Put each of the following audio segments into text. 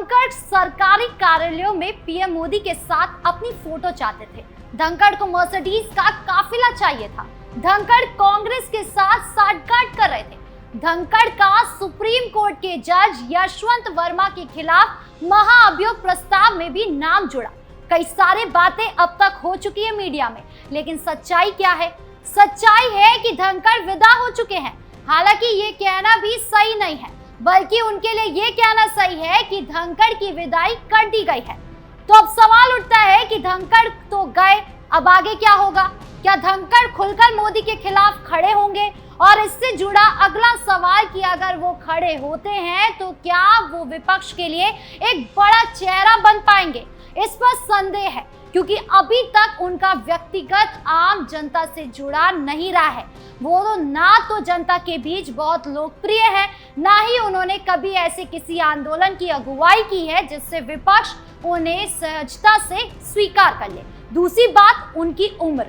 धनखड़ सरकारी कार्यालयों में पीएम मोदी के साथ अपनी फोटो चाहते थे। धनखड़ को मर्सिडीज का काफिला चाहिए था। धनखड़ कांग्रेस के साथ साठगांठ कर रहे थे। धनखड़ का सुप्रीम कोर्ट के जज यशवंत वर्मा के खिलाफ महाअभियोग प्रस्ताव में भी नाम जुड़ा। कई सारी बातें अब तक हो चुकी है मीडिया में, लेकिन सच्चाई क्या है? सच्चाई है कि धनखड़ विदा हो चुके हैं। हालांकि ये कहना भी सही नहीं है, बल्कि उनके लिए ये कहना सही है कि धनखड़ की विदाई कर दी गई है। तो अब सवाल उठता है कि धनखड़ तो गए, अब आगे क्या होगा? क्या धनखड़ खुलकर मोदी के खिलाफ खड़े होंगे? और इससे जुड़ा अगला सवाल कि अगर वो खड़े होते हैं तो क्या वो विपक्ष के लिए एक बड़ा चेहरा बन पाएंगे? इस पर संदेह है, क्योंकि अभी तक उनका व्यक्तिगत आम जनता से जुड़ा नहीं रहा है। वो तो ना तो जनता के बीच बहुत लोकप्रिय है, ना ही उन्होंने कभी ऐसे किसी आंदोलन की अगुवाई की है जिससे विपक्ष उन्हें सहजता से स्वीकार कर ले। दूसरी बात, उनकी उम्र।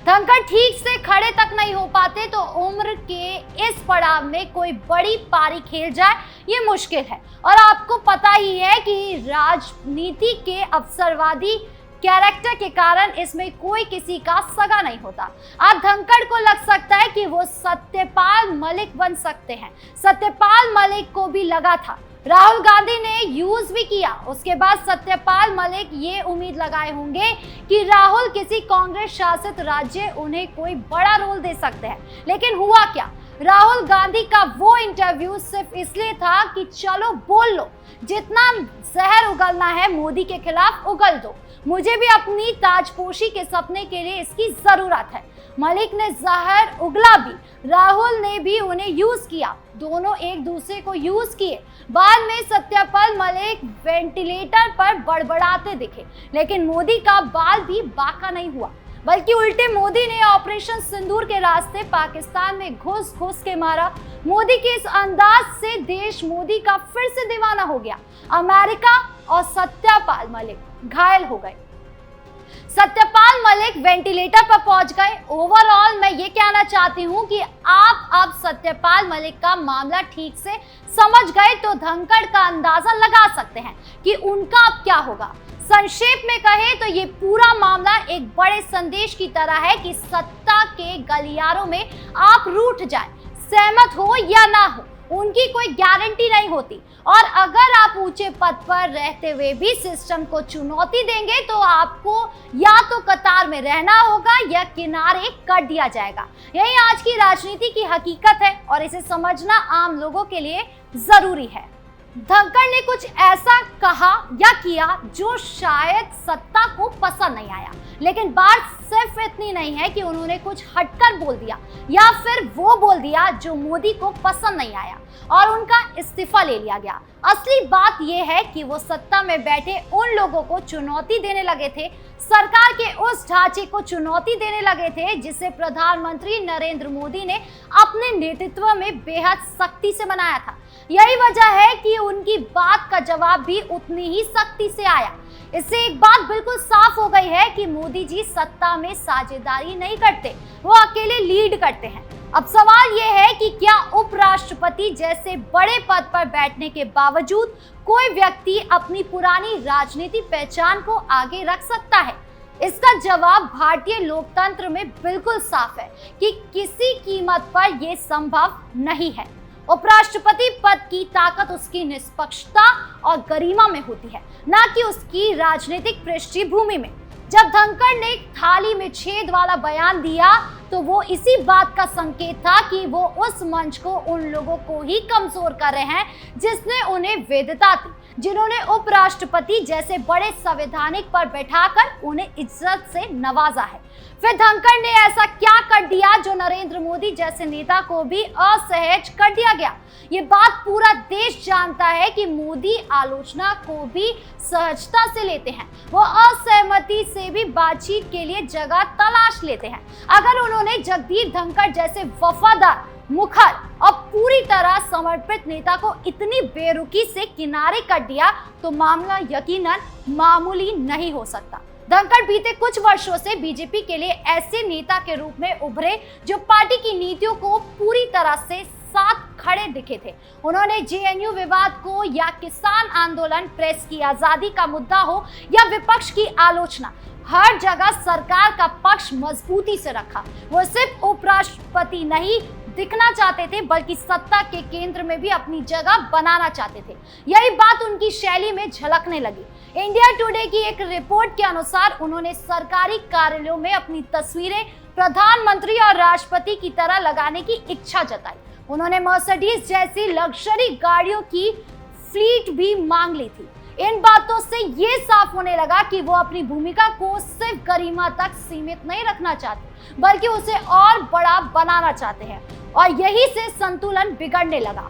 धनखड़ ठीक से खड़े तक नहीं हो पाते तो उम्र के इस पड़ाव में कोई बड़ी पारी खेल जाए ये मुश्किल है। और आपको पता ही है कि राजनीति के अवसरवादी कैरेक्टर के कारण इसमें कोई किसी का सगा नहीं होता। अब धनखड़ को लग सकता है कि वो सत्यपाल मलिक बन सकते हैं। सत्यपाल मलिक को भी लगा था, राहुल गांधी ने यूज भी किया। उसके बाद सत्यपाल मलिक ये उम्मीद लगाए होंगे कि राहुल किसी कांग्रेस शासित राज्य उन्हें कोई बड़ा रोल दे सकते हैं। लेकिन हुआ क्या? राहुल गांधी का वो इंटरव्यू सिर्फ इसलिए था कि चलो बोल लो, जितना जहर उगलना है मोदी के खिलाफ उगल दो, मुझे भी अपनी ताजपोशी के सपने के लिए इसकी जरूरत है। मलिक ने जहर उगला भी, राहुल ने भी उन्हें यूज किया, दोनों एक दूसरे को यूज किए। बाद में सत्यपाल मलिक वेंटिलेटर पर बड़बड़ाते दिखे, लेकिन मोदी का बाल भी बांका नहीं हुआ, बल्कि उल्टे मोदी ने ऑपरेशन सिंदूर के रास्ते पाकिस्तान में घुस घुस के मारा। मोदी के इस अंदाज से देश मोदी का फिर से दीवाना हो गया। अमेरिका और सत्यपाल मलिक घायल हो गए। सत्यपाल मलिक वेंटिलेटर पर पहुंच गए। ओवरऑल मैं ये कहना चाहती हूँ कि आप अब सत्यपाल मलिक का मामला ठीक से समझ गए तो धनखड़ का अंदाजा लगा सकते हैं कि उनका अब क्या होगा। संक्षेप में कहे तो ये पूरा मामला एक बड़े संदेश की तरह है कि सत्ता के गलियारों में आप रूठ जाए, सहमत हो या ना हो, उनकी कोई गारंटी नहीं होती। और अगर आप ऊंचे पद पर रहते हुए भी सिस्टम को चुनौती देंगे तो आपको या तो कतार में रहना होगा या किनारे कर दिया जाएगा। यही आज की राजनीति की हकीकत है और इसे समझना आम लोगों के लिए जरूरी है। धनखड़ ने कुछ ऐसा कहा या किया जो शायद सत्ता को पसंद नहीं आया, लेकिन बात सिर्फ इतनी नहीं है कि उन्होंने कुछ हटकर बोल दिया या फिर वो बोल दिया जो मोदी को पसंद नहीं आया और उनका इस्तीफा ले लिया गया। असली बात यह है कि वो सत्ता में बैठे उन लोगों को चुनौती देने लगे थे, सरकार के उस ढांचे को चुनौती देने लगे थे जिसे प्रधानमंत्री नरेंद्र मोदी ने अपने नेतृत्व में बेहद सख्ती से बनाया था। यही वजह है कि उनकी बात का जवाब भी उतनी ही सख्ती से आया। इससे एक बात बिल्कुल साफ हो गई है कि मोदी जी सत्ता में साझेदारी नहीं करते, वो अकेले लीड करते हैं। अब सवाल यह है कि क्या उपराष्ट्रपति जैसे बड़े पद पर बैठने के बावजूद कोई व्यक्ति अपनी पुरानी राजनीतिक पहचान को आगे रख सकता है? इसका जवाब भारतीय लोकतंत्र में बिल्कुल साफ है कि किसी कीमत पर यह संभव नहीं है। उपराष्ट्रपति पद की ताकत उसकी निष्पक्षता और गरिमा में होती है, ना कि उसकी राजनीतिक पृष्ठभूमि में। जब धनखड़ ने थाली में छेद वाला बयान दिया तो वो इसी बात का संकेत था कि वो उस मंच को उन लोगों को ही कमजोर कर रहे हैं जिसने उन्हें वेदता दी, जिन्होंने उपराष्ट्रपति जैसे बड़े संवैधानिक पर बैठाकर उन्हें इज्जत से नवाजा है। फिर धनखड़ ने ऐसा क्या कर दिया जो नरेंद्र मोदी जैसे नेता को भी असहज कर दिया गया? ये बात पूरा देश जानता है कि मोदी आलोचना को भी सहजता से लेते हैं। वो असहमति से भी बातचीत के लिए जगह तलाश लेते हैं। अगर उन्होंने जगदीप धनखड़ जैसे वफादार, मुखर और पूरी तरह समर्पित नेता को इतनी बेरुखी से किनारे कर दिया तो मामला यकीनन मामूली नहीं हो सकता। धनखड़ बीते कुछ वर्षों से बीजेपी के लिए ऐसे नेता के रूप में उभरे जो पार्टी की नीतियों को पूरी तरह से साथ खड़े दिखे थे। उन्होंने जेएनयू विवाद को या किसान आंदोलन, प्रेस की आजादी का मुद्दा हो या विपक्ष की आलोचना, हर जगह सरकार का पक्ष मजबूती से रखा। वो सिर्फ उपराष्ट्रपति नहीं दिखना चाहते थे, बल्कि सत्ता के केंद्र में भी अपनी जगह बनाना चाहते थे। यही बात उनकी शैली में झलकने लगी। इंडिया टुडे की एक रिपोर्ट के अनुसार उन्होंने सरकारी कार्यालयों में अपनी तस्वीरें प्रधानमंत्री और राष्ट्रपति की तरह लगाने की इच्छा जताई। उन्होंने मर्सिडीज जैसी लग्जरी गाड़ियों की फ्लीट भी मांग ली थी। इन बातों से ये साफ होने लगा कि वो अपनी भूमिका को सिर्फ गरिमा तक सीमित नहीं रखना चाहते, बल्कि उसे और बड़ा बनाना चाहते हैं, और यही से संतुलन बिगड़ने लगा।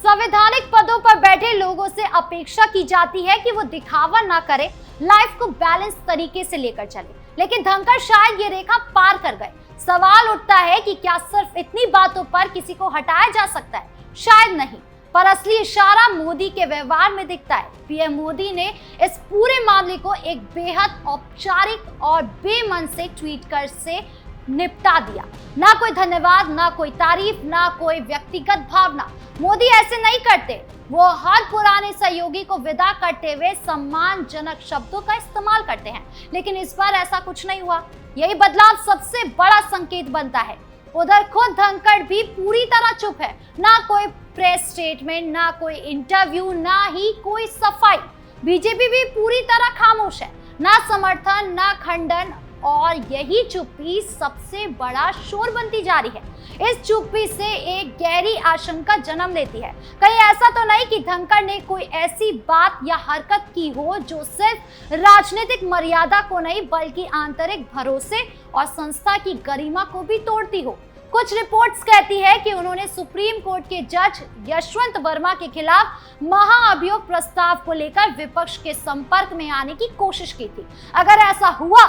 संवैधानिक पदों पर बैठे लोगों से अपेक्षा की जाती है कि वो दिखावा ना करे, लाइफ को बैलेंस तरीके से लेकर चले, लेकिन धनखड़ शायद ये रेखा पार कर गए। सवाल उठता है कि क्या सिर्फ इतनी बातों पर किसी को हटाया जा सकता है? शायद नहीं, पर असली इशारा मोदी के व्यवहार में दिखता है। पीएम मोदी ने इस पूरे मामले को एक बेहद औपचारिक और बेमन से ट्वीट कर से निपटा दिया। ना कोई धन्यवाद, ना कोई तारीफ, ना कोई व्यक्तिगत भावना। मोदी ऐसे नहीं करते। वो हर पुराने सहयोगी को विदा करते हुए सम्मानजनक शब्दों का इस्तेमाल करते हैं, लेकिन इस बार ऐसा कुछ नहीं हुआ। यही बदलाव सबसे बड़ा संकेत बनता है। उधर खुद धनखड़ भी पूरी तरह चुप है। ना कोई प्रेस स्टेटमेंट, ना कोई इंटरव्यू, ना ही कोई सफाई। बीजेपी भी पूरी तरह खामोश है, ना समर्थन, ना खंडन, और यही चुप्पी सबसे बड़ा शोर बनती जा रही है। इस चुप्पी से एक गहरी आशंका जन्म लेती है। कहीं ऐसा तो नहीं कि धनखड़ ने कोई ऐसी बात या हरकत की हो जो सिर्फ राजनीतिक मर्यादा को नहीं, बल्कि आंतरिक भरोसे और संस्था की गरिमा को भी तोड़ती हो। कुछ रिपोर्ट्स कहती है कि उन्होंने सुप्रीम कोर्ट के जज यशवंत वर्मा के खिलाफ महाअभियोग प्रस्ताव को लेकर विपक्ष के संपर्क में आने की कोशिश की थी। अगर ऐसा हुआ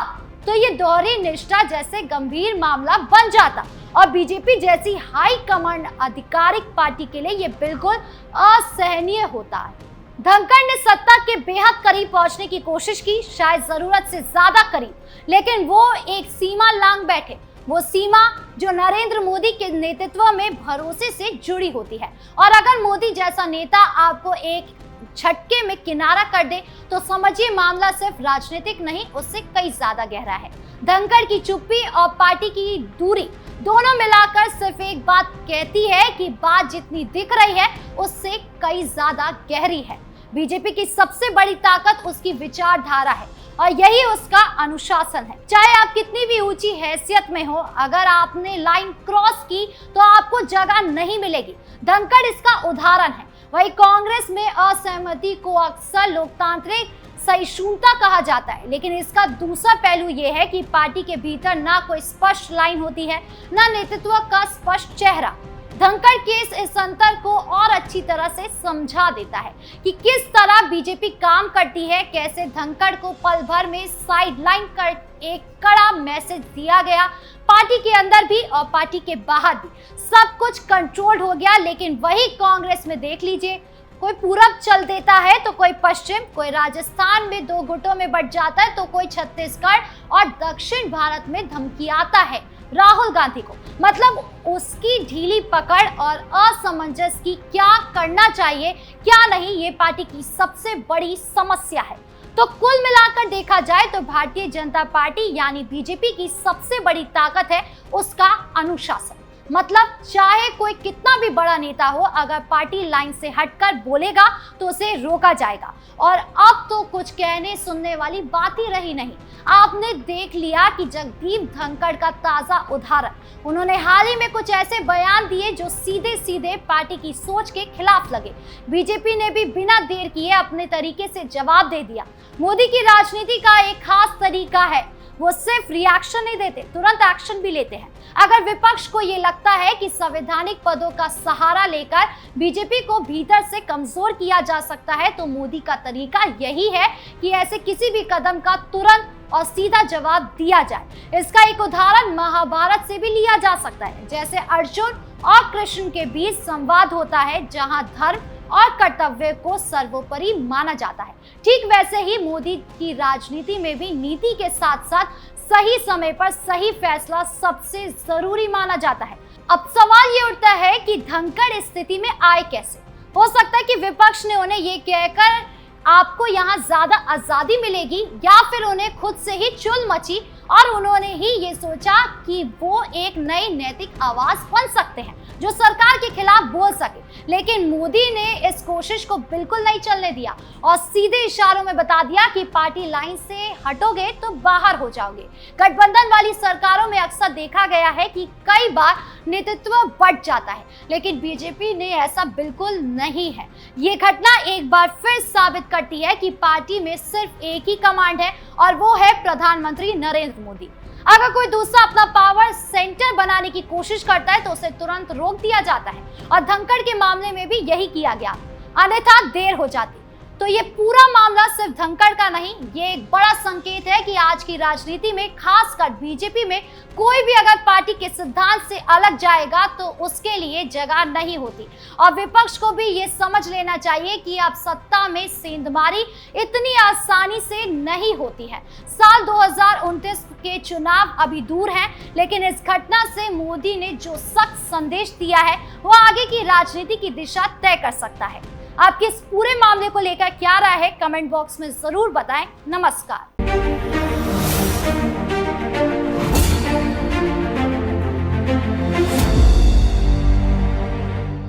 तो ये दोहरी निष्ठा जैसे गंभीर मामला बन जाता, और बीजेपी जैसी हाई कमांड आधिकारिक पार्टी के लिए ये बिल्कुल असहनीय होता है। धनखड़ ने सत्ता के बेहद करीब पहुंचने की कोशिश की, शायद जरूरत से ज्यादा करीब, लेकिन वो एक सीमा लांघ बैठे। वो सीमा जो नरेंद्र मोदी के नेतृत्व में भरोसे से जुड़ी होती है। और अगर मोदी जैसा नेता आपको एक झटके में किनारा कर दे तो समझिए मामला सिर्फ राजनीतिक नहीं, उससे कई ज्यादा गहरा है। धनखड़ की चुप्पी और पार्टी की दूरी दोनों मिलाकर सिर्फ एक बात कहती है कि बात जितनी दिख रही है उससे कई ज्यादा गहरी है। बीजेपी की सबसे बड़ी ताकत उसकी विचारधारा है, और यही उसका अनुशासन है। चाहे आप कितनी भी ऊंची हैसियत में हो, अगर आपने लाइन क्रॉस की तो आपको जगह नहीं मिलेगी। धनखड़ इसका उदाहरण है। वही कांग्रेस में असहमति को अक्सर लोकतांत्रिक सहिष्णुता कहा जाता है, लेकिन इसका दूसरा पहलू यह है कि पार्टी के भीतर ना कोई स्पष्ट लाइन होती है, ना नेतृत्व का स्पष्ट चेहरा। धनखड़ केस इस अंतर को और अच्छी तरह से समझा देता है कि किस तरह बीजेपी काम करती है, कैसे धनखड़ को पल भर में साइडलाइन कर एक कड़ा मैसेज दिया गया। पार्टी के अंदर भी और पार्टी के बाहर भी सब कुछ कंट्रोल्ड हो गया। लेकिन वही कांग्रेस में देख लीजिए, कोई पूरब चल देता है तो कोई पश्चिम, कोई राजस्थान में दो गुटों में बंट जाता है तो कोई छत्तीसगढ़ और दक्षिण भारत में धमकियाता है राहुल गांधी को। मतलब उसकी ढीली पकड़ और असमंजस की क्या करना चाहिए क्या नहीं, ये पार्टी की सबसे बड़ी समस्या है। तो कुल मिलाकर देखा जाए तो भारतीय जनता पार्टी यानी बीजेपी की सबसे बड़ी ताकत है उसका अनुशासन। मतलब चाहे कोई कितना भी बड़ा नेता हो, अगर पार्टी लाइन से हटकर बोलेगा तो उसे रोका जाएगा। और अब तो कुछ कहने सुनने वाली बात ही रही नहीं। आपने देख लिया कि जगदीप धनखड़ का ताजा उदाहरण, उन्होंने हाल ही में कुछ ऐसे बयान दिए जो सीधे सीधे पार्टी की सोच के खिलाफ लगे। बीजेपी ने भी बिना देर किए अपने तरीके से जवाब दे दिया। मोदी की राजनीति का एक खास तरीका है, वो सिर्फ रिएक्शन नहीं देते, तुरंत एक्शन भी लेते हैं। अगर विपक्ष को ये लगता है कि संवैधानिक पदों का सहारा लेकर बीजेपी को भीतर से कमजोर किया जा सकता है, तो मोदी का तरीका यही है कि ऐसे किसी भी कदम का तुरंत और सीधा जवाब दिया जाए। इसका एक उदाहरण महाभारत से भी लिया जा सकता है। जैसे अर्जुन और कृष्ण के बीच संवाद होता है, जहां धर्म और कर्तव्य को सर्वोपरि माना जाता है। ठीक वैसे ही मोदी की राजनीति में भी नीति के साथ साथ सही समय पर सही फैसला सबसे जरूरी माना जाता है। अब सवाल ये उठता है कि धनखड़ इस स्थिति में आए कैसे। हो सकता है कि विपक्ष ने उन्हें ये कहकर आपको यहाँ ज्यादा आजादी मिलेगी, या फिर उन्हें खुद से ही चुल मची और उन्होंने ही ये सोचा कि वो एक नई नैतिक आवाज बन सकते हैं जो सरकार के खिलाफ बोल सके। लेकिन मोदी ने इस कोशिश को बिल्कुल नहीं चलने दिया और सीधे इशारों में बता दिया कि पार्टी लाइन से हटोगे तो बाहर हो जाओगे। गठबंधन वाली सरकारों में अक्सर देखा गया है कि कई बार नेतृत्व बढ़ जाता है, लेकिन बीजेपी ने ऐसा बिल्कुल नहीं है। ये घटना एक बार फिर साबित करती है कि पार्टी में सिर्फ एक ही कमांड है और वो है प्रधानमंत्री नरेंद्र मोदी। अगर कोई दूसरा अपना पावर सेंटर बनाने की कोशिश करता है तो उसे तुरंत रोक दिया जाता है और धनखड़ के मामले में भी यही किया गया, अन्यथा देर हो जाती। तो ये पूरा मामला सिर्फ धनखड़ का नहीं, ये एक बड़ा संकेत है कि आज की राजनीति में, खासकर बीजेपी में, कोई भी अगर पार्टी के सिद्धांत से अलग जाएगा तो उसके लिए जगह नहीं होती। और विपक्ष को भी ये समझ लेना चाहिए कि अब सत्ता में सेंधमारी इतनी आसानी से नहीं होती है। साल 2029 के चुनाव अभी दूर हैं, लेकिन इस घटना से मोदी ने जो सख्त संदेश दिया है वो आगे की राजनीति की दिशा तय कर सकता है। आपके इस पूरे मामले को लेकर क्या राय है, कमेंट बॉक्स में जरूर बताएं। नमस्कार।